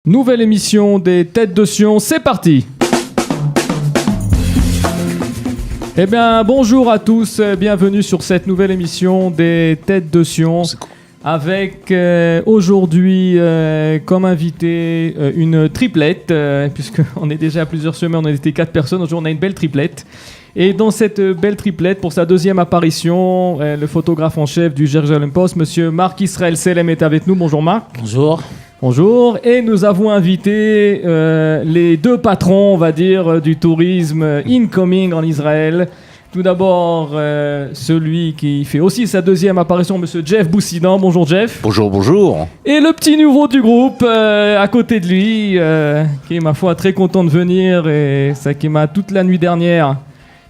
Nouvelle émission des Têtes de Sion, c'est parti. Eh bien, bonjour à tous, bienvenue sur cette nouvelle émission des Têtes de Sion. Avec aujourd'hui comme invité une triplette, puisqu'on est déjà à plusieurs semaines, on était 4 personnes, aujourd'hui on a une belle triplette. Et dans cette belle triplette, pour sa deuxième apparition, le photographe en chef du Jérusalem Post, monsieur Marc Israël Selem est avec nous. Bonjour Marc. Bonjour. Bonjour. Et nous avons invité les deux patrons, on va dire, du tourisme incoming en Israël. Tout d'abord, celui qui fait aussi sa deuxième apparition, monsieur Jeff Boussidan. Bonjour Jeff. Bonjour, bonjour. Et le petit nouveau du groupe, à côté de lui, qui est ma foi très content de venir et ça qui m'a toute la nuit dernière.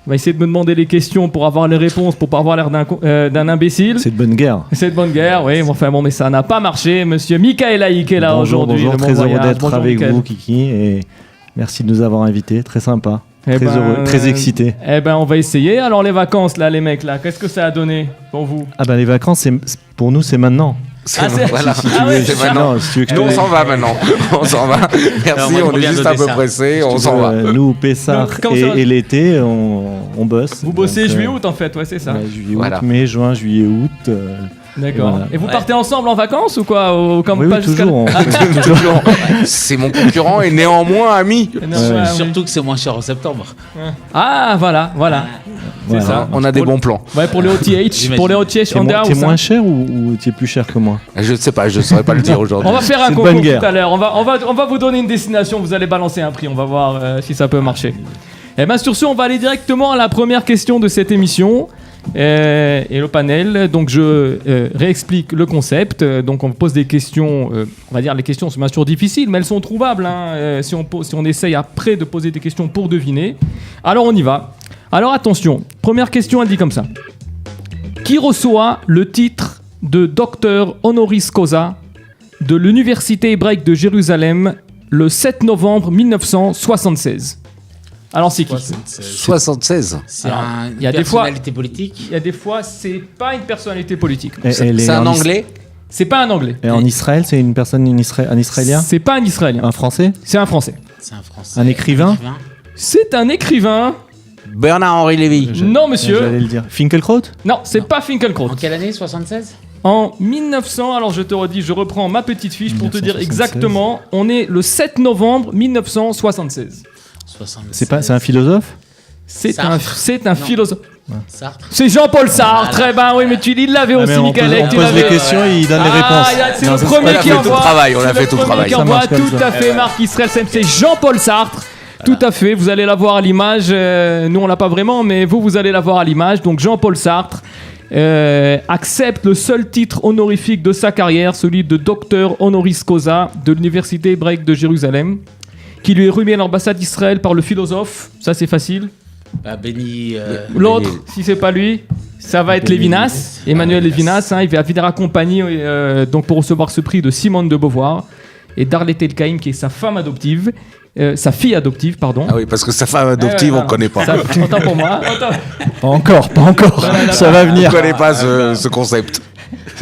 Il va essayer de me demander les questions pour avoir les réponses, pour pas avoir l'air d'un imbécile. C'est de bonne guerre. C'est de bonne guerre, oui. Bon, mais ça n'a pas marché. Monsieur Michael Haïk est là aujourd'hui. Bonjour, très heureux d'être avec Michael. vous, Kiki, et merci de nous avoir invités. Très sympa, très heureux, très excité. Eh ben, on va essayer. Alors les vacances, là, les mecs, là, qu'est-ce que ça a donné pour vous? Ah ben les vacances, pour nous, c'est maintenant. Voilà. C'est maintenant. Si tu veux que Nous, on s'en va maintenant. On s'en va. Merci, on est juste un peu pressés. On s'en va. Nous, Pessah et l'été, on bosse. Vous bossez juillet-août en fait, ouais, c'est ça. Ouais, juillet, août, mai, juin, juillet, août. D'accord. Voilà. Et vous partez ensemble en vacances ou quoi comme Oui, pas toujours. Toujours. C'est mon concurrent et néanmoins ami. Surtout que c'est moins cher en septembre. Ah, voilà. C'est ça. On a des bons plans. Ouais, pour les OTH, pour les OTH under. T'es moins cher ou t'es plus cher que moi? Je ne sais pas, je ne saurais pas le dire aujourd'hui. On va faire un C'est concours bonne guerre. tout à l'heure. On va vous donner une destination. Vous allez balancer un prix. On va voir si ça peut marcher. Et bien sur ce, on va aller directement à la première question de cette émission. Et le panel, donc je réexplique le concept. Donc on pose des questions, on va dire les questions sont bien sûr difficiles, mais elles sont trouvables si on essaye après de poser des questions pour deviner. Alors on y va. Alors attention, première question, elle dit comme ça. Qui reçoit le titre de docteur honoris causa de l'Université hébraïque de Jérusalem le 7 novembre 1976? Alors c'est qui? 76. C'est il y a une des fois- personnalité politique. Il y a des fois, c'est pas une personnalité politique. C'est un anglais. C'est pas un anglais. Et en Israël, c'est une personne, un Israélien? C'est pas un israélien. Un Français? C'est un français. C'est un français. Un écrivain? C'est un écrivain. Bernard-Henri Lévy. Non, monsieur. J'allais le dire. Finkielkraut? Non, c'est pas Finkielkraut. En quelle année? 76? En 1900, alors je te redis, je reprends ma petite fiche pour te dire 1976. exactement. On est le 7 novembre 1976. 76. C'est un philosophe? C'est Sartre. un Non. philosophe. Sartre. C'est Jean-Paul Sartre. Voilà. Eh ben oui, mais il l'avait aussi, on Michael. tu pose l'avais. les questions et il donne les réponses. C'est Non, le ça, premier on a qui fait envoie. tout le travail, on a C'est fait le tout le premier travail. qui Ça envoie, marche comme tout ça. à fait, Marc Israël, c'est Jean-Paul Sartre. Tout à fait, vous allez la voir à l'image. Nous, on l'a pas vraiment, mais vous allez la voir à l'image. Donc, Jean-Paul Sartre accepte le seul titre honorifique de sa carrière, celui de docteur honoris causa de l'Université hébraïque de Jérusalem, qui lui est remis à l'ambassade d'Israël par le philosophe. Ça, c'est facile. Bah, Béni. L'autre, si c'est pas lui, ça va être Lévinas, Emmanuel Lévinas. Il va venir accompagner donc pour recevoir ce prix de Simone de Beauvoir et d'Arlette Elkaïm, qui est sa femme adoptive, sa fille adoptive, pardon. Ah oui, parce que sa femme adoptive, on ne connaît pas. Ça, autant pour moi. Pas encore. Ça va On venir. ne connaît pas ce concept.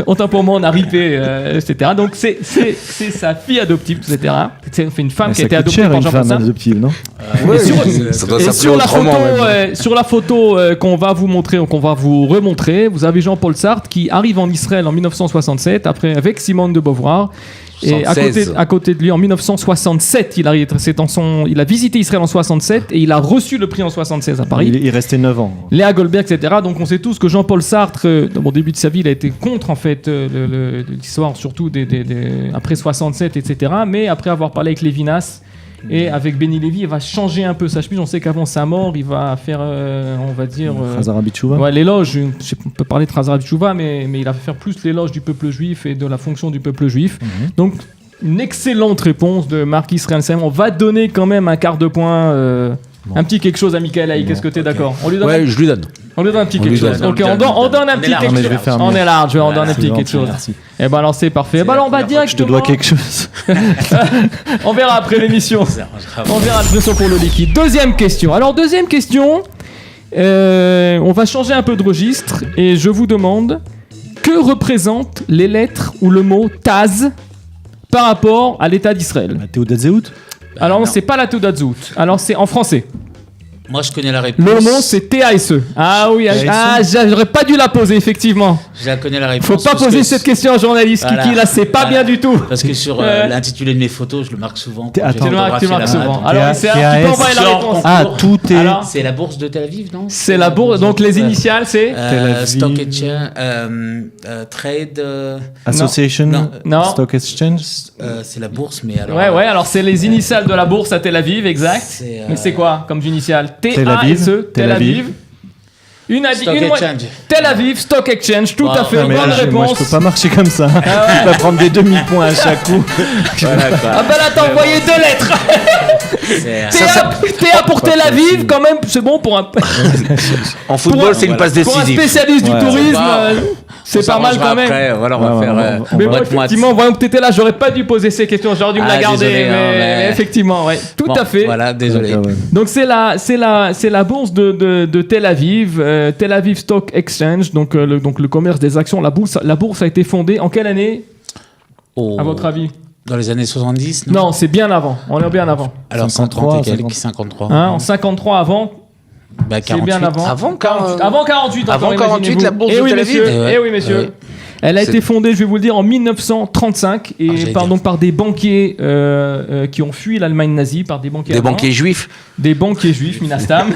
Autant pour moi, on a ripé, etc. Donc c'est sa fille adoptive, etc. C'est une femme qui a été Ça coûte adoptée cher par une Jean-Paul femme Sartre. adoptive, non? Ouais, sur- ça doit Et s'appeler sur la autrement. photo, même. sur la photo qu'on va vous montrer, qu'on va vous remontrer, vous avez Jean-Paul Sartre qui arrive en Israël en 1967, après avec Simone de Beauvoir. Et à côté de lui, en 1967, il a visité Israël en 67 et il a reçu le prix en 76 à Paris. Il restait 9 ans. Léa Goldberg, etc. Donc on sait tous que Jean-Paul Sartre, dans le début de sa vie, il a été contre en fait l'histoire, surtout après 67, etc. Mais après avoir parlé avec Lévinas et avec Béni Lévy, il va changer un peu sa chemise. On sait qu'avant sa mort, il va faire, on va dire, Khazar Abitchouva. ouais, l'éloge. On peut parler de Khazar Abitchouva, mais il va faire plus l'éloge du peuple juif et de la fonction du peuple juif. Donc une excellente réponse de Marc Israël Selem. On va donner quand même un quart de point. Un petit quelque chose à Michael Haïk, est-ce que tu es d'accord? On lui donne Ouais, je lui donne. un petit On quelque lui chose. donne. Ok, on donne un petit large. quelque mais je chose. vais faire On mieux. est large, on donne un C'est petit quelque gentil, chose. merci. Et ben alors c'est parfait. Ben alors on va Je te directement. dois quelque chose. On verra après l'émission. On verra l'émission pour le liquide. Deuxième question. Alors deuxième question. On va changer un peu de registre et je vous demande que représentent les lettres ou le mot Taz par rapport à l'État d'Israël? La Théodat Zéhout. Alors non, c'est pas la Théodat Zéhout. Alors c'est en français. Moi, je connais la réponse. Le mot, c'est TASE. Ah oui, j'aurais pas dû la poser, effectivement. Je la connais la réponse. Faut pas poser cette question à un journaliste, voilà. Kiki, là, c'est pas bien du tout. Parce que sur l'intitulé de mes photos, je le marque souvent. Tu le marques souvent. Alors, tu peux envoyer la réponse. Ah, tout est... Alors, c'est la bourse de Tel Aviv, non? C'est la bourse, donc les initiales, c'est Stock Exchange, Trade... Association, non. Stock Exchange. C'est la bourse, mais alors... Ouais, alors c'est les initiales de la bourse à Tel Aviv, exact. Mais c'est quoi comme initiale? TASE, Tel Aviv. Tel Aviv, Stock Exchange, tout à fait, bonne réponse. Moi, je peux pas marcher comme ça. Tu vas prendre des demi-points à chaque coup. Ah bah là, t'as envoyé 2 lettres. TA pour Tel Aviv, quand même, c'est bon pour un... En football, c'est une passe décisive. Pour un spécialiste du tourisme, c'est pas mal quand même. Après, voilà, on va faire... Mais bon, effectivement, voyant que t'étais là, j'aurais pas dû poser ces questions, j'aurais dû me la garder. Mais effectivement, ouais, tout à fait. Voilà, désolé. Donc c'est la bourse de Tel Aviv, Tel Aviv Stock Exchange, donc le commerce des actions. La bourse a été fondée en quelle année, à votre avis? Dans les années 70, non, c'est bien avant. On est bien avant. Alors 53 et quelques, 53. Hein, en 53 avant. Bah, 48. C'est bien avant. Avant 48. Avant 48. Avant 48, la bourse de Tel Aviv. Eh oui, messieurs. Elle a été fondée, je vais vous le dire, en 1935 et par des banquiers qui ont fui l'Allemagne nazie, par des banquiers juifs. Des banquiers juifs, Minastam,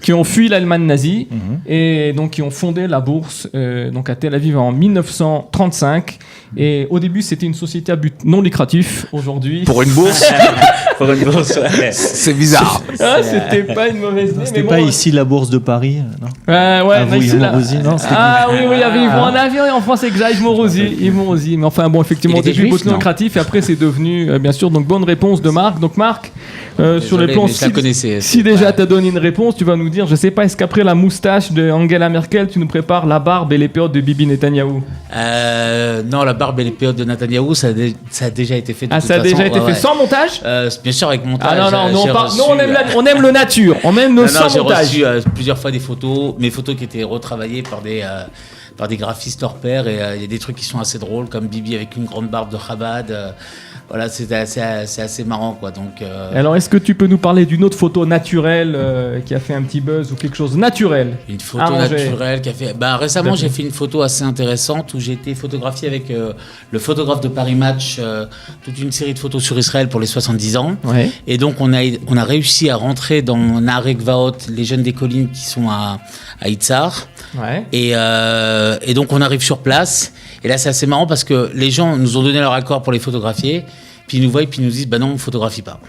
qui ont fui l'Allemagne nazie et donc qui ont fondé la bourse donc à Tel Aviv en 1935. Et au début, c'était une société à but non lucratif. Aujourd'hui, pour une bourse, c'est bizarre. C'était pas une mauvaise idée. C'était pas ici la bourse de Paris, non? Oui, il y avait Yves Avion et en France, exact. Yves Morosi. Mais enfin, bon, effectivement, au début, but non lucratif et après, c'est devenu, bien sûr, donc bonne réponse de Marc. Donc, Marc, sur le plan, si déjà t'as donné une réponse, tu vas nous dire, je sais pas, est-ce qu'après la moustache de Angela Merkel, tu nous prépares la barbe et les périodes de Bibi Netanyahou? Non, la barbe et les périodes de Netanyahou, ça a déjà été fait. Ça a déjà été fait sans montage? Bien sûr, avec montage. On aime le nature, on aime nos sans montage. J'ai reçu plusieurs fois des photos, mes photos qui étaient retravaillées par des graphistes hors pair, et il y a des trucs qui sont assez drôles, comme Bibi avec une grande barbe de Chabad. Voilà, c'est assez marrant, quoi. Donc, alors, est-ce que tu peux nous parler d'une autre photo naturelle qui a fait un petit buzz ou quelque chose de naturel? Une photo naturelle qui a fait... récemment, j'ai fait une photo assez intéressante où j'ai été photographié avec le photographe de Paris Match, toute une série de photos sur Israël pour les 70 ans. Ouais. Et donc, on a réussi à rentrer dans Nahar Gvaot, les jeunes des collines qui sont à Itzhar. Ouais. Et donc, on arrive sur place. Et là, c'est assez marrant parce que les gens nous ont donné leur accord pour les photographier, puis ils nous voient et puis ils nous disent « non, on ne photographie pas ».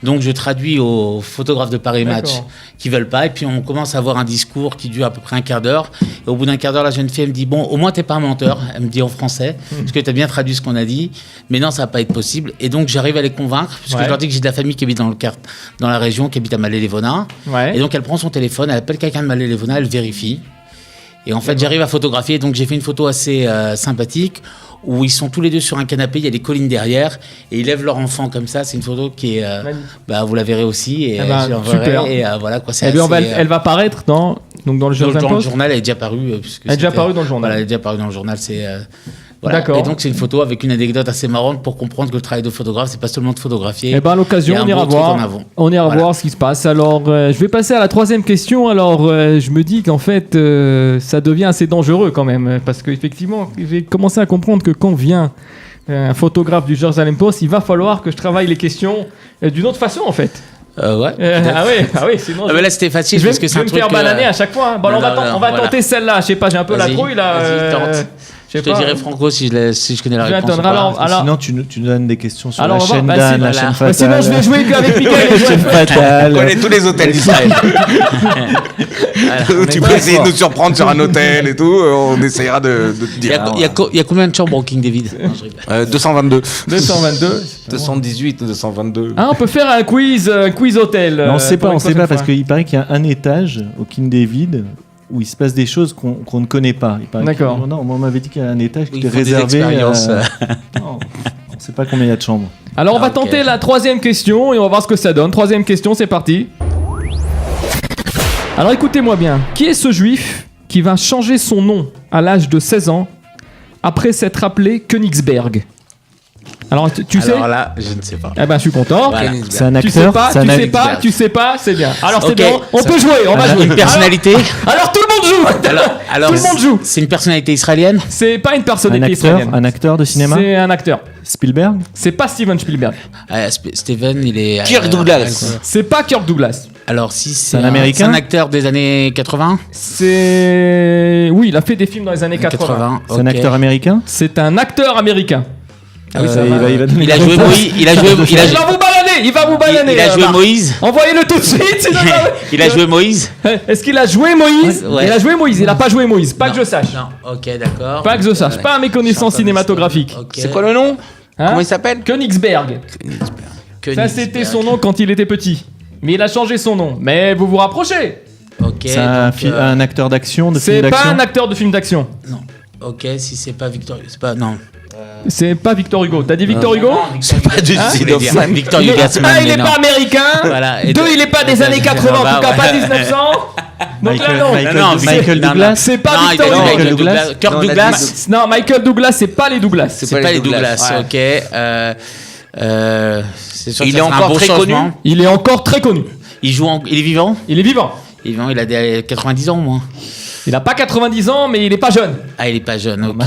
Donc, je traduis aux photographes de Paris Match qui ne veulent pas, et puis on commence à avoir un discours qui dure à peu près un quart d'heure. Et au bout d'un quart d'heure, la jeune fille, elle me dit « Bon, au moins, tu n'es pas un menteur », elle me dit en français, parce que tu as bien traduit ce qu'on a dit, mais non, ça ne va pas être possible. Et donc, j'arrive à les convaincre, parce que je leur dis que j'ai de la famille qui habite dans la région, qui habite à Malé-les-Vona. Ouais. Et donc, elle prend son téléphone, elle appelle quelqu'un de Malé-les-Vona, elle vérifie. Et en fait, j'arrive à photographier. Donc, j'ai fait une photo assez sympathique où ils sont tous les deux sur un canapé. Il y a des collines derrière et ils lèvent leur enfant comme ça. C'est une photo qui est... vous la verrez aussi. Et super. Et voilà, quoi. Elle va paraître dans le journal. Elle est déjà parue. Elle est déjà parue dans le journal. Voilà, elle est déjà parue dans le journal. Voilà. D'accord. Et donc, c'est une photo avec une anecdote assez marrante pour comprendre que le travail de photographe, c'est pas seulement de photographier. Et à l'occasion, on ira voir ce qui se passe. Alors, je vais passer à la troisième question. Alors, je me dis qu'en fait, ça devient assez dangereux quand même. Parce qu'effectivement, j'ai commencé à comprendre que quand vient un photographe du Jerusalem Post, il va falloir que je travaille les questions d'une autre façon, en fait. Ouais. Sinon. Mais là, c'était facile parce que c'est un truc. Je vais me faire bananer à chaque fois. Bon, on va tenter celle-là. Je sais pas, j'ai un peu la trouille là. Vas-y, tente. Je te dirai Franco si je connais la réponse. Alors, sinon, tu nous donnes des questions sur la chaîne d'Anne, la chaîne fatale. Sinon, je vais jouer avec Mickaël. On connaît tous les hôtels d'Israël. Tu peux essayer de nous surprendre sur un hôtel et tout. On essayera de te dire. Il y a combien de chambres au King David? 222. 218 ou 222. Ah, on peut faire un quiz hôtel. On sait pas parce qu'il paraît qu'il y a un étage au King David où il se passe des choses qu'on ne connaît pas. D'accord. Non, on m'avait dit qu'il y a un étage qui était réservé. Non, on ne sait pas combien il y a de chambres. Alors, on va tenter la troisième question et on va voir ce que ça donne. Troisième question, c'est parti. Alors, écoutez-moi bien. Qui est ce juif qui va changer son nom à l'âge de 16 ans après s'être appelé Königsberg? Alors, tu sais? Alors là, je ne sais pas. Eh ben, je suis content. Voilà. C'est un Tu sais acteur. pas, c'est un tu sais acteur. pas, tu sais pas, c'est bien. Alors, c'est Ok. bien. On peut jouer, on va jouer. Une personnalité. Alors, tout le monde joue. Alors, Tout le monde joue. C'est une personnalité israélienne. C'est pas une Un personnalité israélienne. acteur, un acteur de cinéma. C'est un acteur. Spielberg. C'est pas Steven Spielberg. Steven, il est. Kirk Douglas. C'est pas Kirk Douglas. Alors, si c'est un Américain. c'est un acteur des années 80. Oui, il a fait des films dans les années 80. C'est un ok. acteur américain. C'est un acteur américain. Ah oui, ça, il va donner Il a la joué réponse. Moïse. Il a joué. Il va vous bananer. Il va vous bananer. Il a joué Marc. Moïse. Envoyez-le tout de suite. sinon- Il a joué Moïse. Est-ce qu'il a joué Moïse? Ouais. Il a joué Moïse. Il a pas joué Moïse. Pas que je sache. Non. Ok, d'accord. Pas que je sache. Pas à mes connaissances cinématographiques. Ok. C'est quoi le nom? Hein Comment il s'appelle? Königsberg. Ça, c'était son nom quand il était petit. Mais il a changé son nom. Mais vous vous rapprochez. Ok. C'est un acteur d'action, de film C'est pas d'action. un acteur de film d'action. Non. Ok, si c'est pas Victor, c'est pas non. C'est pas Victor Hugo. T'as dit Victor Hugo? C'est pas du Je voulais dire Hoffman. Victor Il est- Hugo Gassman, Un, il mais est non. pas américain. Voilà, et Deux, deux- il est pas des années 80, en tout cas pas 1900. Donc là, non. Michael Douglas. C'est pas Non, Victor il a dit Hugo. Michael Douglas. Douglas. Kirk Non, on a dit Douglas. Non, Michael Douglas, c'est pas les Douglas. C'est pas les Douglas. ouais. Ok. C'est sûr que Il ça est sera un encore bon très changement. connu. Il est encore très connu. Il joue. Il est vivant. Il est vivant. Il est vivant. Il a des 90 ans au moins. Il a pas 90 ans, mais il est pas jeune. Ah, il est pas jeune. Ok.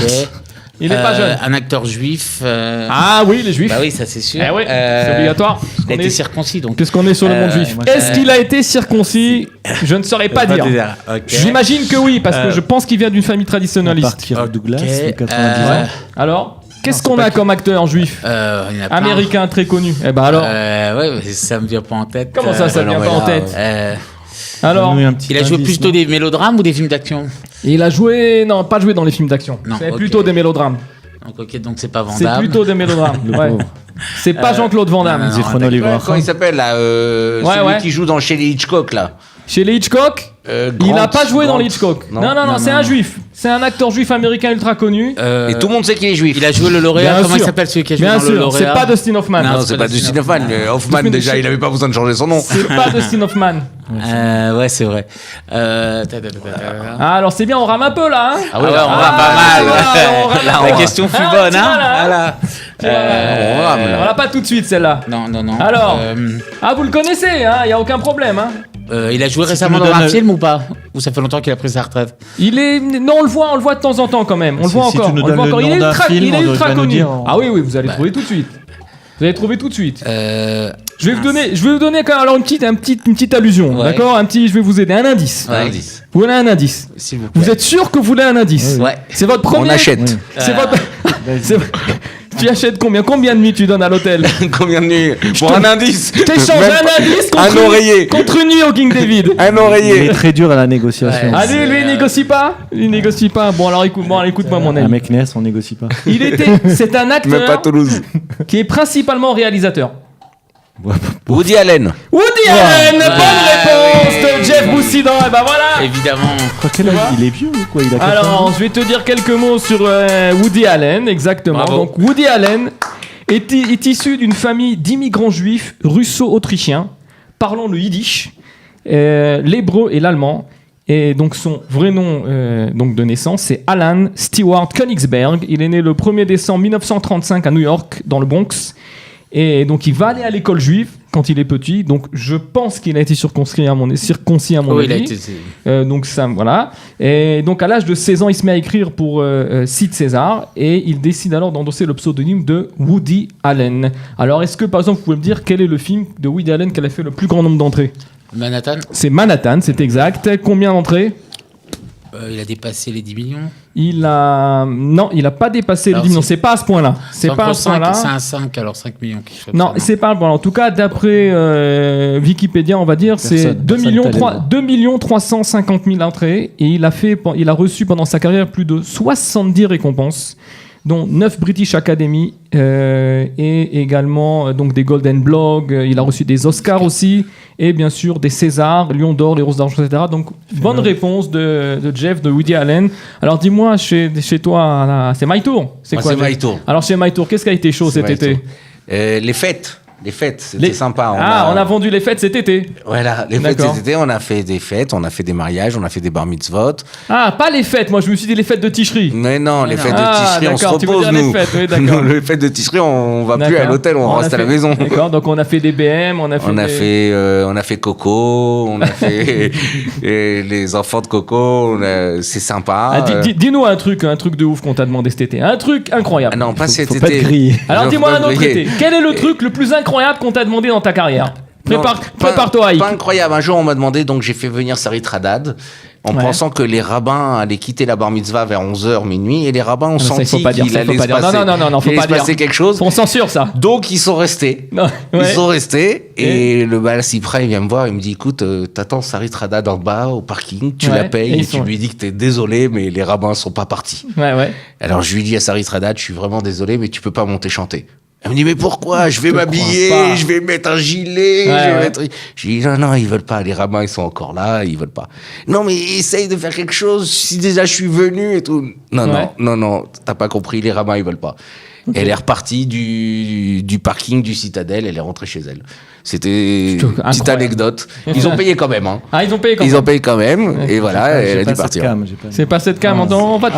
Il est pas jeune. Un acteur juif. Ah oui, les juifs. Bah oui, ça c'est sûr. Eh oui, c'est obligatoire. Il a été circoncis donc. Puisqu'on est sur le monde juif. Est-ce qu'il a été circoncis? Je ne saurais pas dire. Ok. J'imagine que oui, parce que je pense qu'il vient d'une famille Par traditionnaliste. Kirk Douglas, Ok, de 90 ans. Alors, qu'est-ce qu'on a comme acteur juif Il y en a plein. américain très connu? Eh ben alors, Ouais, mais ça me vient pas en tête. comment ça, ça non, vient mais pas en là, tête? Alors, Donne-nous un petit Il a joué indice, plutôt non des mélodrames ou des films d'action. il a joué, non, pas joué dans les films d'action. Non, C'est ok. plutôt des mélodrames. Donc ok, donc c'est pas Van C'est Damme. plutôt des mélodrames. Le Ouais. pauvre. C'est pas Jean-Claude Van Damme. non, Zéphron Oliver. Comment il s'appelle là? Celui ouais. qui joue dans chez les Hitchcock là. Chez les Hitchcock, il Grant, a pas joué dans Grant. les Hitchcock. Non. Non, c'est un juif. C'est un acteur juif américain ultra connu. Et tout le monde sait qu'il est juif. Il a joué le lauréat. Bien Comment il sûr. s'appelle celui qui a joué Bien dans le sûr, lauréat? c'est pas Dustin Hoffman. Non, Non, c'est pas Dustin Hoffman. Hoffman, déjà, il avait pas besoin de changer son nom. C'est pas Dustin Hoffman. Ouais, c'est vrai. Ah, alors c'est bien, on rame un peu là. Hein Ah ouais, on va pas tu vois, mal. on rame La un peu. question fut Ah, bonne, tu vois, hein. là. Voilà. Tu vois, on rame, là. on l'a pas tout de suite celle-là. Non. Alors, ah vous le connaissez, hein, y a aucun problème. Hein. Il a joué tu récemment nous dans un donnes- film ou pas? Ou ça fait longtemps qu'il a pris sa retraite? Il est, non, on le voit de temps en temps quand même. On le Si- voit si encore. tu nous On le voit donnes encore. le Il est nom d'un ultra, film, il est on ultra devrait nous connu. dire en- Ah oui, vous allez trouver tout de suite. Vous allez trouver tout de suite. Euh, Je vais vous donner quand même alors une petite allusion, Ouais. d'accord? Je vais vous aider. Un indice. Ouais. Vous voulez un indice? S'il vous plaît. Vous êtes sûr que vous voulez un indice? Ouais. C'est votre premier. On achète. C'est votre. c'est- Tu achètes combien? Combien de nuits tu donnes à l'hôtel? Combien de nuits? Pour un indice. Je t'échange Même un indice contre un oreiller. contre une nuit au King David. Un Il oreiller. est très dur à la négociation. Ouais. Allez, lui, il négocie pas. Il négocie pas. Bon, alors écoute-moi, mon Un ami. mec naisse, on négocie pas. C'est un Même pas acteur Toulouse. qui est principalement réalisateur. Woody Allen. Woody Allen, bonne réponse de Jeff Boussidan. Et ben voilà. Évidemment. Quel âge il est vieux ou quoi? Il a 80 ans. Alors, je vais te dire quelques mots sur Woody Allen, exactement. Bravo. Donc, Woody Allen est issu d'une famille d'immigrants juifs russo-autrichiens parlant le yiddish, l'hébreu et l'allemand. Et donc, son vrai nom donc de naissance, c'est Alan Stewart Königsberg. Il est né le 1er décembre 1935 à New York, dans le Bronx. Et donc, il va aller à l'école juive quand il est petit. Donc, je pense qu'il a été circoncis à mon Oui, il a avis. été. Donc ça, voilà. Et donc à l'âge de 16 ans, il se met à écrire pour Sid César et il décide alors d'endosser le pseudonyme de Woody Allen. Alors est-ce que par exemple vous pouvez me dire quel est le film de Woody Allen qui a fait le plus grand nombre d'entrées? Manhattan. C'est Manhattan, c'est exact. Combien d'entrées? Il a dépassé les 10 millions. Non, il a pas dépassé les Alors, 10 millions. c'est- C'est pas à ce point-là. C'est pas à ce point-là. C'est un 5, alors 5 millions. quelque chose Non, comme ça. c'est pas bon. En tout cas, d'après Wikipédia, on va dire, c'est 2 350 000 entrées et il a reçu pendant sa carrière plus de 70 récompenses, dont 9 British Academy et également donc des Golden Blog. Il a reçu des Oscars aussi et bien sûr des Césars, Lion d'or, les Roses d'argent, etc. Donc bonne réponse de Jeff, de Woody Allen. Alors dis-moi, chez toi, là, c'est My Tour. Moi, quoi c'est My Tour. Alors chez My Tour, qu'est-ce qui a été chaud C'est cet My été? Tour. Les fêtes. Les fêtes, c'était sympa. On a vendu les fêtes cet été. Voilà, les fêtes cet été, on a fait des fêtes, on a fait des mariages, on a fait des bar mitzvot. Ah, pas les fêtes, moi je me suis dit les fêtes de Ticherie. Mais non, les fêtes de Ticherie, on se repose, nous. Les fêtes de Ticherie, on va plus à l'hôtel, on reste à la maison. D'accord, donc on a fait des BM, on a fait Coco, on a fait les enfants de Coco, c'est sympa. Dis-nous un truc de ouf qu'on t'a demandé cet été. Un truc incroyable. Ah non, pas cet été. Pas te griller. Alors dis-moi un autre été. Quel est le truc le plus incroyable qu'on t'a demandé dans ta carrière? Prépare-toi, Yves. Pas incroyable. Un jour, on m'a demandé, donc j'ai fait venir Sarit Haddad en pensant que les rabbins allaient quitter la bar mitzvah vers 11h, minuit, et les rabbins ont senti qu'il allait se passer quelque chose. On censure ça. Donc ils sont restés. Ils sont restés, et le Baal Sipra, il vient me voir, il me dit, écoute, t'attends Sarit Haddad en bas au parking, tu la payes, et tu lui dis que t'es désolé, mais les rabbins sont pas partis. Alors je lui dis à Sarit Haddad, je suis vraiment désolé, mais tu peux pas monter chanter. Elle me dit, mais pourquoi? Je vais m'habiller, je vais mettre un gilet. Je dis, non, ils veulent pas. Les rabbins, ils sont encore là, ils veulent pas. Non, mais essaye de faire quelque chose. Si déjà je suis venu et tout. Non, t'as pas compris. Les rabbins, ils veulent pas. Okay. Elle est repartie du parking du Citadel, elle est rentrée chez elle. C'était une petite anecdote. Ils ont payé quand même. Hein. Ah, ils ont payé quand même. Et voilà, elle a dû partir. C'est pas cette cam. On va te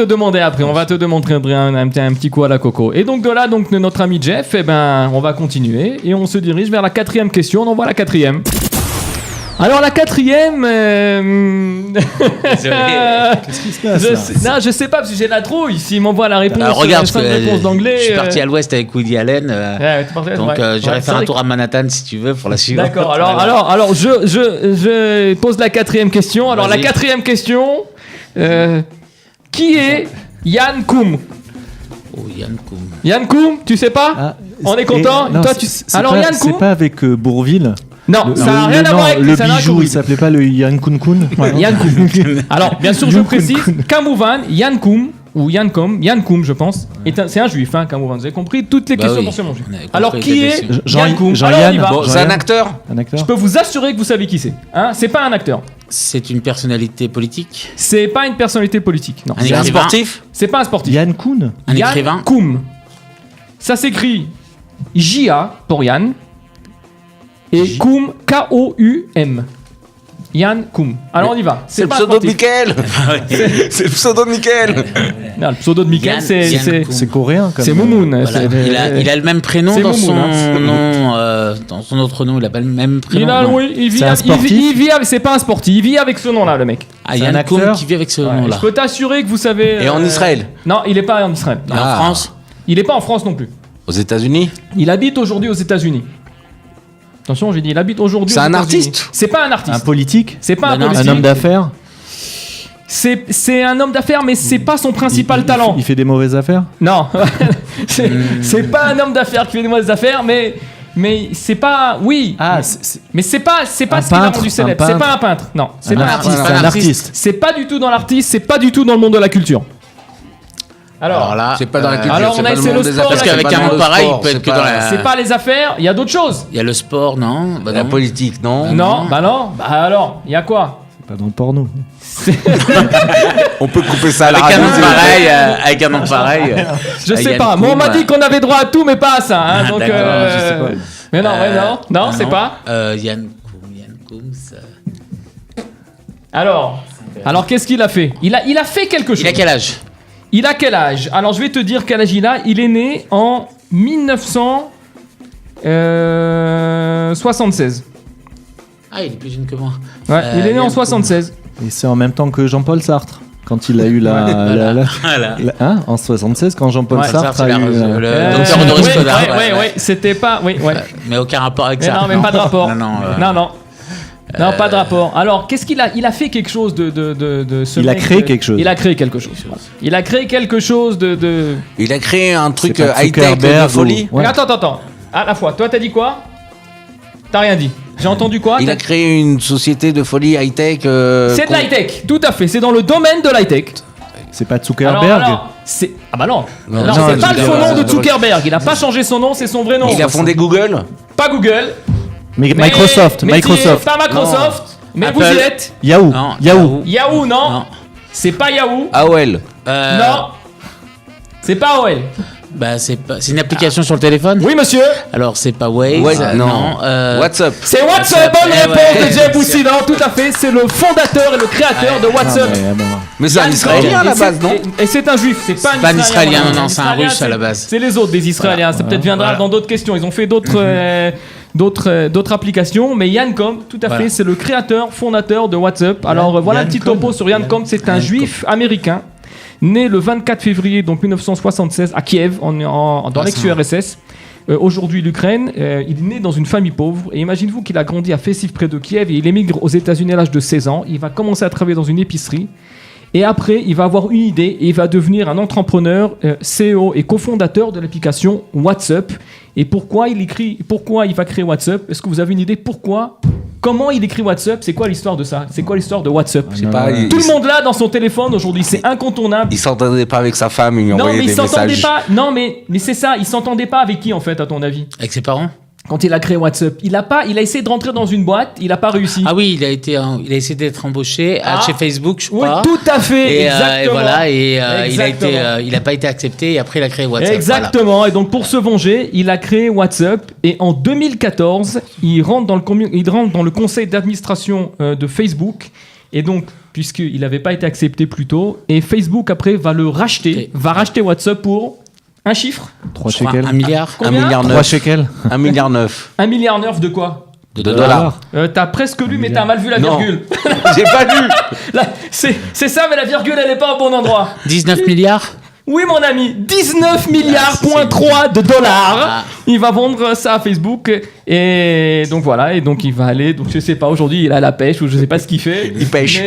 demander après. On va te démontrer un petit coup à la Coco. Et donc de là, notre ami Jeff, on va continuer et on se dirige vers la 4e question. On envoie la 4e. Alors la 4e, qu'est-ce qui se passe là? Je sais pas parce que j'ai la trouille. S'il m'envoie la réponse, regarde, réponse d'anglais. Je suis parti à l'ouest avec Woody Allen, donc j'irai faire un tour à Manhattan si tu veux pour la suivante. D'accord. Alors je pose la 4e question. Alors la 4e question, qui est Yann Koum? Yann Koum, tu sais pas? On est content. Non, toi, alors Yann Koum, c'est pas avec Bourville. Non, ça n'a rien à voir avec le bijou. Il s'appelait pas le Yann Koum. Yann Koum. Alors, bien sûr, je précise, Kamouvan, Yann Koum, ou Yann Koum, je pense, c'est un juif, Kamouvan. Vous avez compris toutes les questions pour ce juif. Alors, qui est Yann Koum? C'est un acteur. Je peux vous assurer que vous savez qui c'est. C'est pas un acteur. C'est une personnalité politique. C'est pas une personnalité politique, non. C'est un sportif. C'est pas un sportif. Yann Koum. Un écrivain. Yann Koum. Ça s'écrit J-A pour Yann. Et Koum, K-O-U-M. Yann Koum. Alors on y va. C'est le pseudo de Mickaël. C'est le pseudo de Mickaël. Non, le pseudo de Mickaël, c'est coréen. C'est Moumoun. Voilà. Il a le même prénom dans son nom. Dans son autre nom, il a pas le même prénom. Il vit c'est pas un sportif. Il vit avec ce nom-là, le mec. Yann Koum qui vit avec ce nom-là. Je peux t'assurer que vous savez. Et en Israël? Non, il est pas en Israël. En France? Il est pas en France non plus. Aux États-Unis? Il habite aujourd'hui aux États-Unis. Attention, j'ai dit, il habite aujourd'hui. C'est un artiste? C'est pas un artiste. Un politique? C'est pas un politique. Un homme d'affaires? C'est un homme d'affaires, mais c'est pas son principal talent. Il fait des mauvaises affaires? Non. C'est pas un homme d'affaires qui fait des mauvaises affaires, mais c'est pas. Oui. Mais c'est pas ce qui l'a rendu célèbre. C'est pas un peintre. Non. C'est pas un artiste. C'est pas du tout dans l'artiste, c'est pas du tout dans le monde de la culture. Alors là, c'est pas dans la culture. Alors on a essayé le sport. Parce qu'avec un nom pareil, il peut être que dans la. C'est pas les affaires, il y a d'autres choses. Il y a le sport, non? La politique, non? Non. Bah alors, il y a quoi? C'est pas dans le porno. On peut couper ça à la radio. Avec un nom pareil. Je sais pas. Moi, on m'a dit qu'on avait droit à tout, mais pas à ça. Donc, je sais pas. Mais non, c'est pas. Yann Koum, ça. Alors, qu'est-ce qu'il a fait? Il a fait quelque chose. Il a quel âge? Il a quel âge? Alors, je vais te dire quel âge il a. Il est né en 1976. Ah, il est plus jeune que moi. Ouais, il est né en 76. Et c'est en même temps que Jean-Paul Sartre. Quand il a eu en 76, quand Jean-Paul Sartre a eu le docteur honoris causa. Oui, c'était pas. Oui. Mais aucun rapport avec ça. Non, mais pas de rapport. Non. Non, pas de rapport. Alors, qu'est-ce qu'il a? Il a fait quelque chose de ce Il a créé quelque chose. Il a créé quelque chose. Il a créé quelque chose de... Il a créé un truc high-tech de folie. Ouais. Attends. À la fois, toi, t'as dit quoi? T'as rien dit. J'ai entendu quoi? Il a créé une société de folie high-tech. C'est de l'high-tech, tout à fait. C'est dans le domaine de l'high-tech. C'est pas Zuckerberg? C'est... Ah bah non, c'est pas le faux nom de Zuckerberg. Il a pas changé son nom, c'est son vrai nom. Il a fondé Google? Pas Google. Microsoft. Pas Microsoft. Mais Apple. Vous y êtes. Yahoo. Yahoo, non. C'est pas Yahoo. AOL. Non. C'est pas AOL. C'est une application sur le téléphone. Oui, monsieur. Alors, c'est pas Waze. Non. WhatsApp. C'est WhatsApp. Bonne réponse de Jeff Boussidan. Tout à fait. C'est le fondateur et le créateur de WhatsApp. Mais c'est un Israélien à la base, non? Et c'est un juif. C'est pas un Israélien. Non, c'est un Russe à la base. C'est les autres des Israéliens. Ça peut-être viendra dans d'autres questions. Ils ont fait d'autres applications, mais Yancom, tout à fait, c'est le créateur, fondateur de WhatsApp. Alors voilà un petit topo sur Yancom. C'est un juif américain né le 24 février donc 1976 à Kiev, dans l'ex-URSS. Aujourd'hui l'Ukraine. Il est né dans une famille pauvre et imaginez-vous qu'il a grandi à Fessiv près de Kiev et il émigre aux États-Unis à l'âge de 16 ans. Il va commencer à travailler dans une épicerie. Et après, il va avoir une idée et il va devenir un entrepreneur, CEO et cofondateur de l'application WhatsApp. Et pourquoi il va créer WhatsApp? Est-ce que vous avez une idée pourquoi? Comment il écrit WhatsApp? C'est quoi l'histoire de ça? C'est quoi l'histoire de WhatsApp? Tout le monde l'a dans son téléphone aujourd'hui, c'est incontournable. Il s'entendait pas avec sa femme, il lui envoyait des messages. Non, mais c'est ça, il s'entendait pas avec qui en fait, à ton avis? Avec ses parents? Quand il a créé WhatsApp, il a essayé de rentrer dans une boîte, il a pas réussi. Ah oui, il a essayé d'être embauché chez Facebook, je crois. Oui, tout à fait, exactement. Il a pas été accepté et après il a créé WhatsApp. Exactement. Voilà. Et donc pour se venger, il a créé WhatsApp et en 2014, il rentre dans le conseil d'administration de Facebook et donc puisqu'il n'avait pas été accepté plus tôt et Facebook après va racheter WhatsApp pour un chiffre 3 shekels. 1 milliard. Combien? 1 milliard 3 shekels. 1 milliard 9. 1 milliard 9 de quoi? De dollars. T'as presque lu, mais t'as mal vu la virgule. J'ai pas lu. C'est ça, mais la virgule, elle est pas au bon endroit. 19 milliards. Oui, mon ami, 19 milliards de dollars. Il va vendre ça à Facebook. Et donc voilà, et donc il va aller. Donc je sais pas, aujourd'hui il a la pêche ou je sais pas ce qu'il fait. Il pêche.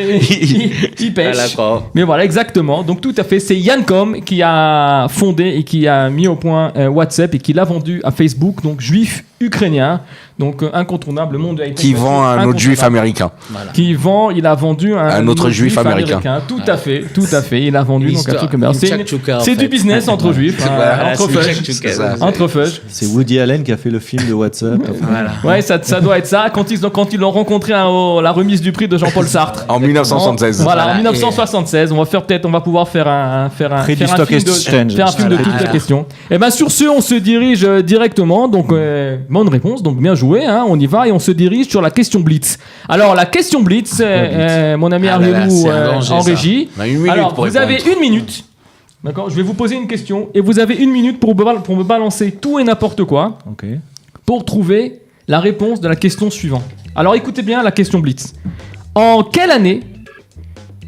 Il pêche. Mais voilà, exactement. Donc tout à fait, c'est Yancom qui a fondé et qui a mis au point WhatsApp et qui l'a vendu à Facebook. Donc juif ukrainien. Donc incontournable, le monde de qui vend un autre juif américain. Voilà. Il a vendu un autre juif américain. Tout à fait. Il a vendu donc un truc comme ça. C'est du business entre juifs, entre feuilles. C'est Woody Allen qui a fait le film de WhatsApp. Voilà. Ouais, ça doit être ça. Quand ils l'ont rencontré à la remise du prix de Jean-Paul Sartre. En 1976. En 1976. On va pouvoir faire un film de toutes les questions. Et bien sur ce, on se dirige directement. Donc bonne réponse. Donc bien joué. On y va et on se dirige sur la question Blitz. Alors la question Blitz, mon ami Arielou en régie. Alors vous avez 1 minute. D'accord, je vais vous poser une question et vous avez 1 minute pour me balancer tout et n'importe quoi. Ok. Pour trouver la réponse de la question suivante. Alors écoutez bien la question Blitz. En quelle année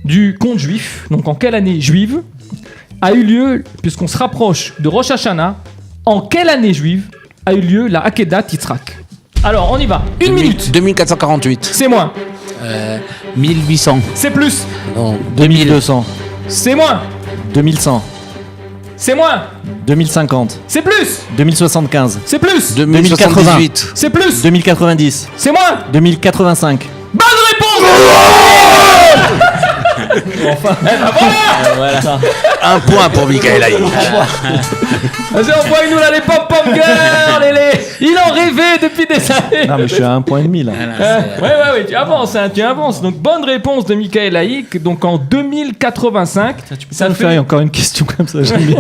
du conte juif, donc en quelle année juive, a eu lieu, puisqu'on se rapproche de Rosh Hashanah, en quelle année juive a eu lieu la Akedat Yitzhak? Alors on y va, 1 minute. 2448. C'est moins. 1800. C'est plus. Non, 2200. C'est moins. 2100. C'est moins. 2050. C'est plus. 2075. C'est plus. 2078. C'est plus. 2090. C'est moins. 2085. Bonne réponse. Enfin. Voilà. Un point pour Michael Haïk. Vas-y, envoie-nous là les pom-pom girls. Il en rêvait depuis des années. Non, mais je suis à 1,5 point là. Ouais, tu avances. Donc, bonne réponse de Michael Haïk. Donc, en 2085. Tu peux me faire encore une question comme ça, j'aime bien.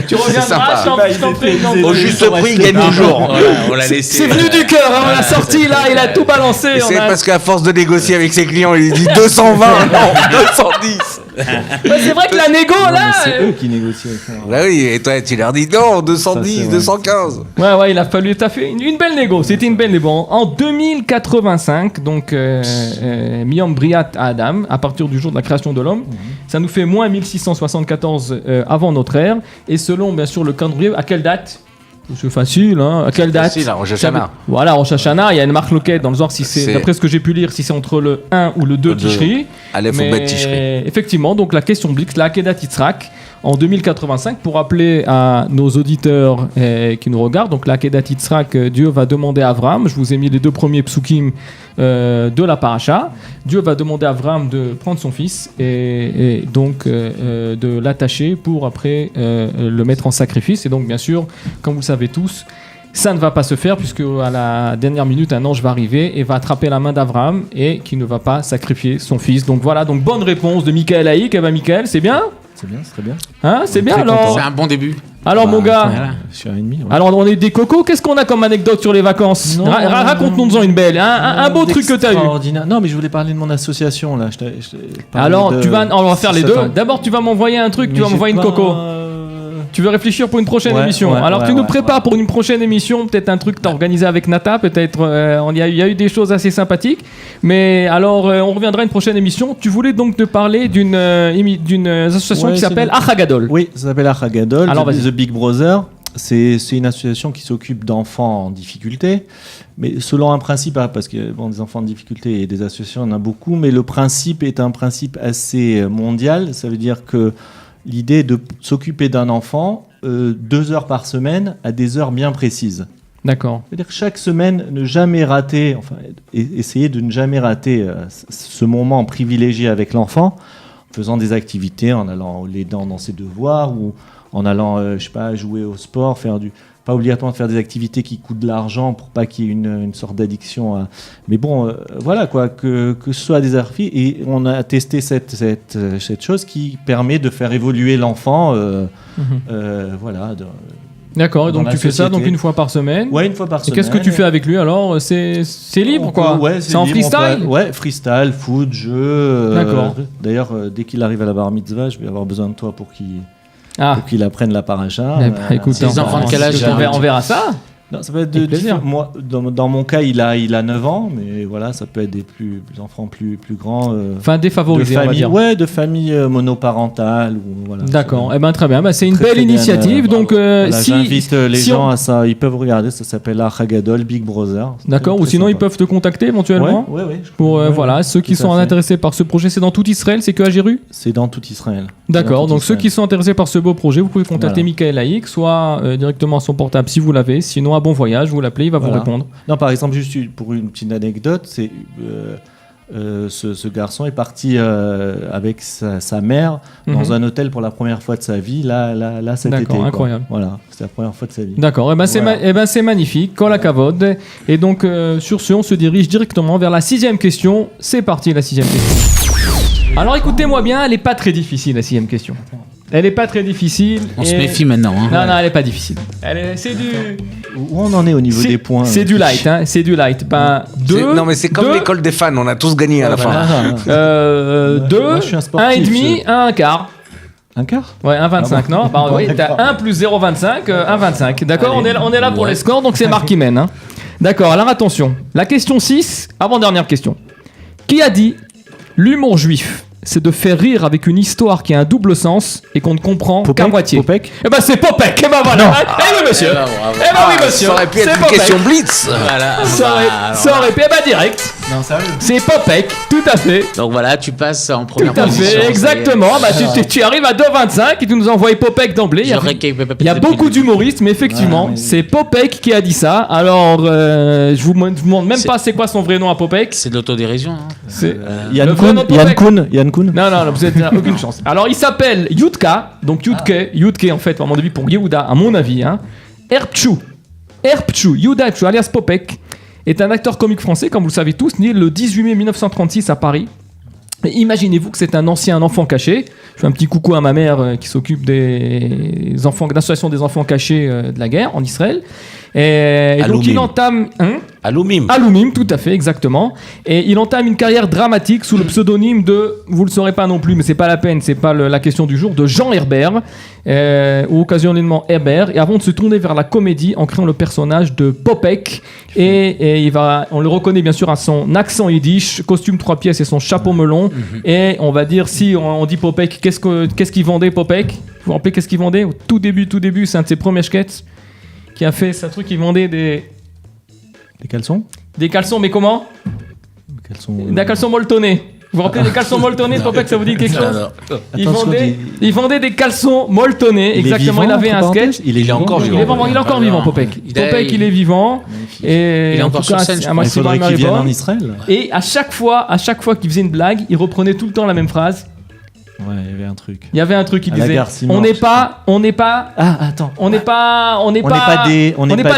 Tu reviendras, je t'en prie. Au juste prix, il gagne toujours. On l'a laissé. C'est venu du cœur, on l'a sorti là, il a tout balancé. C'est parce qu'à force de négocier avec ses clients, il dit 220, non, 210. C'est vrai que la négo là. C'est eux qui négocient avec moi. Bah oui, et toi tu leur dis non, 210, 215. Ouais, il a fallu. T'as fait une belle négo, c'était une belle négo. En 2085, donc Miyam Briat à Adam, à partir du jour de la création de l'homme, ça nous fait moins 1674 avant notre ère. Et selon bien sûr le calendrier, à quelle date? C'est facile, à quelle date? Facile, Rosh Hashanah. Voilà, Rosh Hashanah, il y a une marque loquette dans le genre, si c'est, d'après ce que j'ai pu lire, si c'est entre le 1 ou le 2 Tishri. Aleph ou Bet Tishri. Effectivement, donc la question Blitz, la Akedat Yitzhak, en 2085, pour rappeler à nos auditeurs qui nous regardent, donc la Akedat Yitzhak, Dieu va demander à Abraham, je vous ai mis les 2 premiers psukim de la paracha, Dieu va demander à Abraham de prendre son fils et donc de l'attacher pour après le mettre en sacrifice. Et donc bien sûr, comme vous le savez tous, ça ne va pas se faire puisque à la dernière minute, un ange va arriver et va attraper la main d'Abraham et qui ne va pas sacrifier son fils. Donc voilà, donc bonne réponse de Michael Haïk. Eh ben Michael, c'est bien? C'est bien, c'est très bien. C'est bien alors. C'est un bon début. Alors mon gars, je suis à 1,5. Ouais. Alors on est des cocos, qu'est-ce qu'on a comme anecdote sur les vacances? Raconte-nous-en une belle, un beau truc que t'as eu. Non mais je voulais parler de mon association là. Alors on va faire les deux. D'abord tu vas m'envoyer un truc, tu vas m'envoyer une coco. Tu veux réfléchir pour une prochaine émission. Alors tu nous prépares pour une prochaine émission, peut-être un truc que t'as organisé avec Nata, peut-être il y a eu des choses assez sympathiques. Mais alors on reviendra à une prochaine émission. Tu voulais donc te parler d'une association qui s'appelle Achagadol. Oui, ça s'appelle Achagadol. Alors The Big Brother. C'est une association qui s'occupe d'enfants en difficulté, mais selon un principe, parce que des enfants en difficulté et des associations, il y en a beaucoup, mais le principe est un principe assez mondial. Ça veut dire que l'idée de s'occuper d'un enfant 2 heures par semaine à des heures bien précises. D'accord. C'est-à-dire que chaque semaine, ne jamais rater, essayer de ne jamais rater ce moment privilégié avec l'enfant, en faisant des activités, en allant l'aidant dans ses devoirs ou en allant, jouer au sport, pas obligatoirement faire des activités qui coûtent de l'argent pour pas qu'il y ait une sorte d'addiction. Mais bon, voilà quoi, que ce soit des arts-filles. Et on a testé cette chose qui permet de faire évoluer l'enfant. Voilà. D'accord, et donc tu fais ça donc une fois par semaine. Ouais, une fois par semaine. Et qu'est-ce que tu fais avec lui alors? C'est libre quoi? Ouais, c'est en freestyle? Ouais, freestyle, foot, jeu. D'accord. D'ailleurs, dès qu'il arrive à la bar mitzvah, je vais avoir besoin de toi pour qu'il apprenne la paracha. Écoute, les enfants de quel âge? On verra ça. Non, ça peut être plaisir. Moi, dans mon cas, il a 9 ans, mais voilà, ça peut être des enfants plus grands. Enfin, défavorisés, on va dire. Ouais, de familles monoparentales. Voilà, d'accord. Très bien. C'est une belle initiative. Donc, j'invite les gens à ça. Ils peuvent regarder. Ça s'appelle Achagadol Big Brother. D'accord. Ou sinon, ils peuvent te contacter éventuellement. Ouais. Pour ceux qui sont intéressés par ce projet, c'est dans tout Israël. C'est que à Jéru. C'est dans tout Israël. D'accord. Donc, ceux qui sont intéressés par ce beau projet, vous pouvez contacter Michael Laïc, soit directement à son portable si vous l'avez. Sinon, bon voyage, vous l'appelez, il va vous répondre. Non, par exemple, juste pour une petite anecdote, c'est ce garçon est parti avec sa mère dans un hôtel pour la première fois de sa vie, là cet été. D'accord, incroyable. Voilà, c'est la première fois de sa vie. D'accord, c'est magnifique, kol hakavod. Et donc, sur ce, on se dirige directement vers la 6e question. C'est parti, la 6e question. Alors, écoutez-moi bien, elle n'est pas très difficile, la 6e question. Elle est pas très difficile. On se méfie maintenant. Non, elle est pas difficile. C'est du. Où on en est au niveau des points? C'est du light, c'est du light. Non, mais c'est comme l'école des fans, on a tous gagné à la fin. 2, 1,5, 1 quart. Un quart? Ouais, 1,25, non? Oui, t'as 1 plus 0,25, 1,25. D'accord, on est là pour les scores, donc c'est Marc qui mène. D'accord, alors attention. La question 6, avant-dernière question. Qui a dit l'humour juif, c'est de faire rire avec une histoire qui a un double sens et qu'on ne comprend qu'à moitié? Popek? C'est Popek. Voilà. Oui, monsieur. Oui, monsieur. Ça aurait pu être une question blitz. Voilà. Ça aurait pu. Direct. Non, sérieux. C'est Popek, tout à fait. Donc voilà, tu passes en première position. Tout à fait, exactement. Tu arrives à 2,25 et tu nous envoies Popek d'emblée. Il y a beaucoup d'humoristes, mais effectivement, c'est Popek qui a dit ça. Alors, je vous demande même pas c'est quoi son vrai nom à Popek. C'est de l'autodérision. C'est Yann Kuhn. Non, vous n'avez aucune chance. Alors, il s'appelle Yudka, donc Yudke en fait, à mon avis, pour Yehuda, à mon avis, Erpchou, Yehuda Erpchou, alias Popek, est un acteur comique français, comme vous le savez tous, né le 18 mai 1936 à Paris. Et imaginez-vous que c'est un ancien enfant caché. Je fais un petit coucou à ma mère qui s'occupe de l'association des enfants cachés de la guerre en Israël. Et donc il entame... Aloumim, tout à fait, exactement. Et il entame une carrière dramatique sous le pseudonyme de, vous le saurez pas non plus, mais c'est pas la peine, c'est pas la question du jour, de Jean Herbert, ou occasionnellement Herbert, et avant de se tourner vers la comédie en créant le personnage de Popek. Et on le reconnaît bien sûr à son accent yiddish, costume 3 pièces et son chapeau melon. Et on va dire, si on dit Popek, qu'est-ce qu'il vendait Popek? Vous vous rappelez qu'est-ce qu'il vendait? Au tout début, c'est un de ses premiers sketchs qui a fait ce truc, il vendait des caleçons? Des caleçons, mais comment? Des caleçons molletonnés. Vous vous rappelez des caleçons molletonnés? Popek, ça vous dit quelque chose? Il vendait des caleçons molletonnés, exactement. Il avait un sketch. Il est encore vivant. Il est encore vivant, Popek. Popek, il est vivant. Et il est encore sur scène. Il faudrait qu'il vienne en Israël. Et à chaque fois qu'il faisait une blague, il reprenait tout le temps la même phrase. Ouais, il y avait un truc. Il disait on n'est pas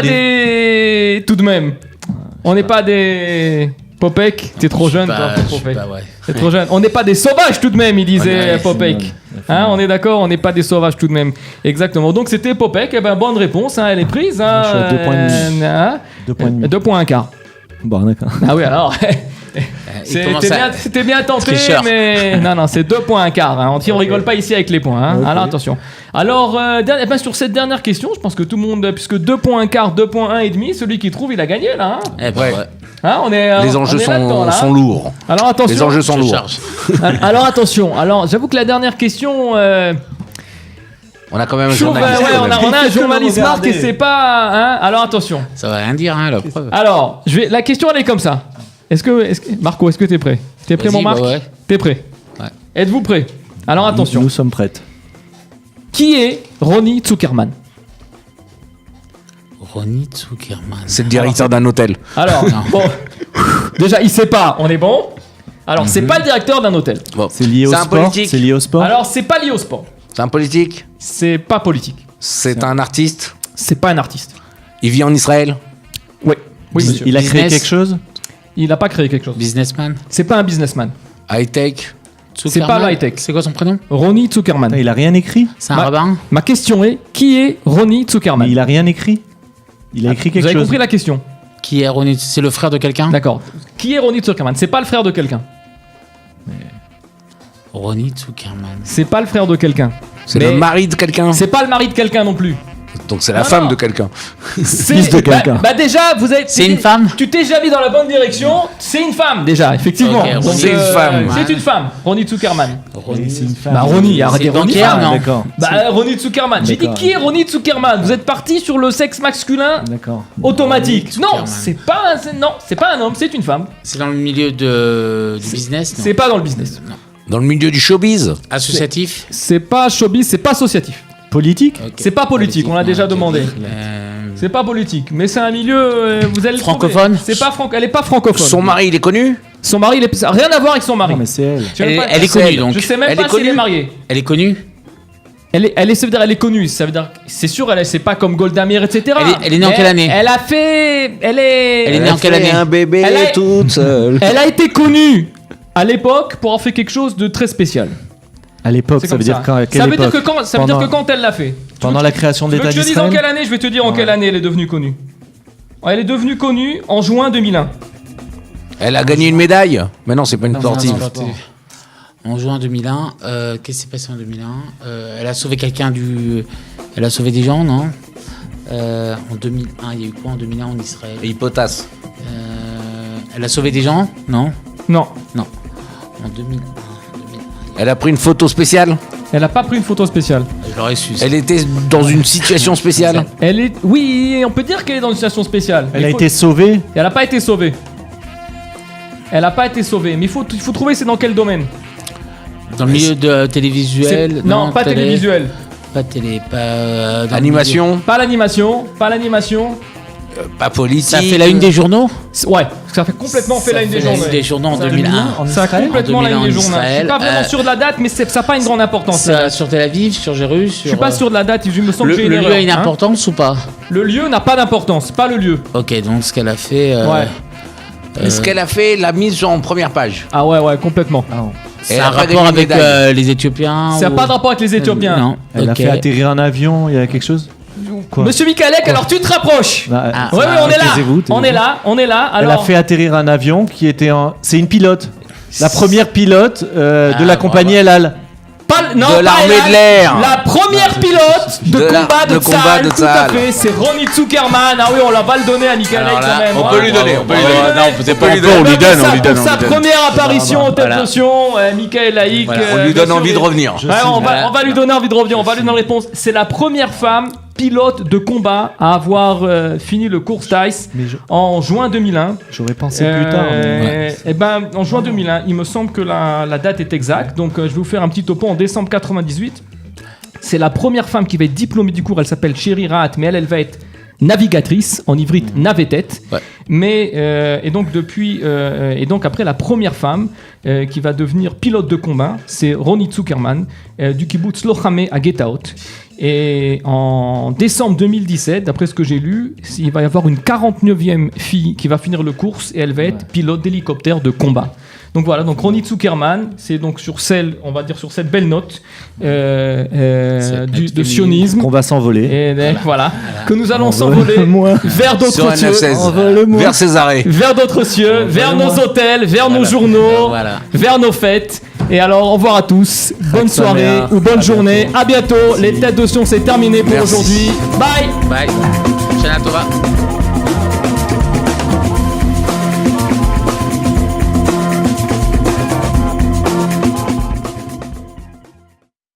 des tout de même. On n'est pas des Popek, t'es trop jeune, toi, pour Popek. T'es trop jeune. On n'est pas des sauvages tout de même, il disait Popek. Hein, on est d'accord, on n'est pas des sauvages tout de même. Exactement. Donc c'était Popek. Eh ben, bonne réponse, hein, elle est prise. Hein, je suis à 2 points et demi. 2 points et quart. Bon, d'accord. Ah oui, alors. C'était bien tenté, mais non, c'est 2 points et quart. Hein. On rigole pas ici avec les points. Hein. Alors attention. Alors, sur cette dernière question, je pense que tout le monde, puisque 2 points et quart, 2 points 1 et demi, celui qui trouve, il a gagné là. Hein. Hein, les enjeux sont lourds. Alors attention. Les enjeux sont lourds. Alors attention. Alors, j'avoue que la dernière question. On a quand même un journaliste. On a un journaliste Marc et c'est pas. Hein. Alors attention. Ça va rien dire, hein, la preuve. Alors, la question elle est comme ça. Marco, est-ce que t'es prêt? T'es prêt, mon Marc? Ouais. T'es prêt? Ouais. Êtes-vous prêt? Alors attention. Nous sommes prêts. Qui est Ronnie Zuckerman? Ronnie Zuckerman. C'est le directeur d'un hôtel. Alors, bon. Déjà, il sait pas, on est bon. Alors, c'est pas le directeur d'un hôtel. Bon. C'est lié au sport. Politique. C'est lié au sport. Alors, c'est pas lié au sport. C'est un politique. C'est pas politique. C'est un artiste. C'est pas un artiste. Il vit en Israël. Oui, monsieur. Il a créé quelque chose. Il n'a pas créé quelque chose. Businessman. C'est pas un businessman. High-tech. C'est pas le high-tech. C'est quoi son prénom? Ronnie Zuckerman. Il a rien écrit. C'est un rabbin. Ma question est, qui est Ronnie Zuckerman? Mais il a rien écrit. Il a écrit quelque chose. Vous avez compris la question? Qui est Ronnie? C'est le frère de quelqu'un? D'accord. Qui est Ronnie Zuckerman? C'est pas le frère de quelqu'un. Ronnie Zuckerman. C'est pas le frère de quelqu'un. C'est le mari de quelqu'un. C'est pas le mari de quelqu'un non plus. Donc c'est la femme de quelqu'un. Fils de quelqu'un. Bah déjà, C'est une femme. Tu t'es déjà mis dans la bonne direction. C'est une femme déjà, effectivement. Okay, donc, c'est une femme. C'est une femme. Ronnie Zuckerman. C'est une femme. Bah Ronnie, arrêtez Ronnie. Non. D'accord. Bah Ronnie Zuckerman. J'ai dit qui est Ronnie Zuckerman? Vous êtes parti sur le sexe masculin automatique. Non, c'est pas un homme, c'est une femme. C'est dans le milieu du business. C'est pas dans le business. Non. Dans le milieu du showbiz. Associatif. C'est pas showbiz, c'est pas associatif. Politique. Okay. C'est pas politique, on l'a déjà demandé. C'est pas politique, mais c'est un milieu. Vous allez francophone. C'est pas elle est pas francophone. Son mari, il est connu. Son mari, ça n'a rien à voir avec son mari. Non, mais c'est elle. Elle est connue donc. Je sais même Elle pas est si elle est connue. mariée. Elle est connue. Ça veut dire elle est connue. Ça veut dire, c'est sûr, c'est pas comme Golda Meir, etc. Elle est née en quelle année? Elle est née en quelle année? Un bébé toute seule. Elle a été connue à l'époque pour avoir fait quelque chose de très spécial. À l'époque, ça veut dire quand? Ça veut dire que quand elle l'a fait. Pendant la création de l'État d'Israël. Je te dis en quelle année? Je vais te dire en quelle année elle est devenue connue. Elle est devenue connue en juin 2001. Elle a gagné une médaille. Mais non, c'est pas une sportive. En juin 2001, qu'est-ce qui s'est passé en 2001? Elle a sauvé quelqu'un Elle a sauvé des gens, non? En 2001, il y a eu quoi en 2001 en Israël? Et potasse. Elle a sauvé des gens? Non. Non. En 2001. Elle a pris une photo spéciale. Elle a pas pris une photo spéciale. Je l'aurais su. Elle était dans une situation spéciale. Oui, on peut dire qu'elle est dans une situation spéciale. Elle a été sauvée. Elle n'a pas été sauvée. Elle a pas été sauvée. Mais il faut trouver c'est dans quel domaine. Dans le milieu de télévisuel. Non, pas télévisuel. Pas télé, pas animation. Pas l'animation. Pas politique. Ça fait la une des journaux? Ouais, ça fait complètement fait la une des journaux. Ça fait la une des journaux en 2001. Ça a complètement la une des journaux. Je suis pas vraiment sûr de la date, mais ça n'a pas une grande importance. Sur Tel Aviv, sur Jérusalem. Je suis pas sûr de la date, il me semble que j'ai une erreur. Le lieu a une importance ou pas? Le lieu n'a pas d'importance, pas le lieu. Ok, donc ce qu'elle a fait. Ouais. Est-ce qu'elle a fait la mise en première page? Ah ouais, complètement. C'est un rapport avec les Éthiopiens? Ça n'a pas de rapport avec les Éthiopiens. Non. Elle a fait atterrir un avion, il y a quelque chose? Quoi? Monsieur Michalek, alors tu te rapproches. Oui, on est là. Alors... Elle a fait atterrir un avion qui était C'est une pilote. La première pilote de la compagnie El Al. De l'armée de l'air. La première pilote de combat de Tsahal. Tout à fait, c'est Ronnie Zuckerman. Ah oui, on va le donner à Michalek quand même. On peut lui donner. Non, c'est pas on lui donne. Pour sa première apparition au Tête Notion, Michael Laïc. On lui donne envie de revenir. On va lui donner envie de revenir. On va lui donner la réponse. C'est la première femme pilote de combat à avoir fini le cours Tice en juin 2001. J'aurais pensé plus tard. En juin 2001, il me semble que la date est exacte. Donc, je vais vous faire un petit topo en décembre 98. C'est la première femme qui va être diplômée du cours. Elle s'appelle Sherry Rahat, mais elle va être navigatrice, en ivrite navetette. Ouais. Mais et donc après la première femme qui va devenir pilote de combat, c'est Ronnie Zuckerman du kibbutz Lochamé à Getaot. Et en décembre 2017, d'après ce que j'ai lu, il va y avoir une 49e fille qui va finir le course et elle va être pilote d'hélicoptère de combat. Donc voilà, donc Ronnie Zuckerman, c'est donc sur cette belle note de sionisme. Qu'on va s'envoler. Et voilà. Que nous allons s'envoler vers d'autres cieux. Vers Césarée. Vers d'autres cieux, vers nos hôtels, vers nos journaux, vers nos fêtes. Et alors, au revoir à tous. Bonne soirée ou bonne journée. À bientôt. Les têtes de Sion, c'est terminé pour aujourd'hui. Bye. Bye. Shana Tova.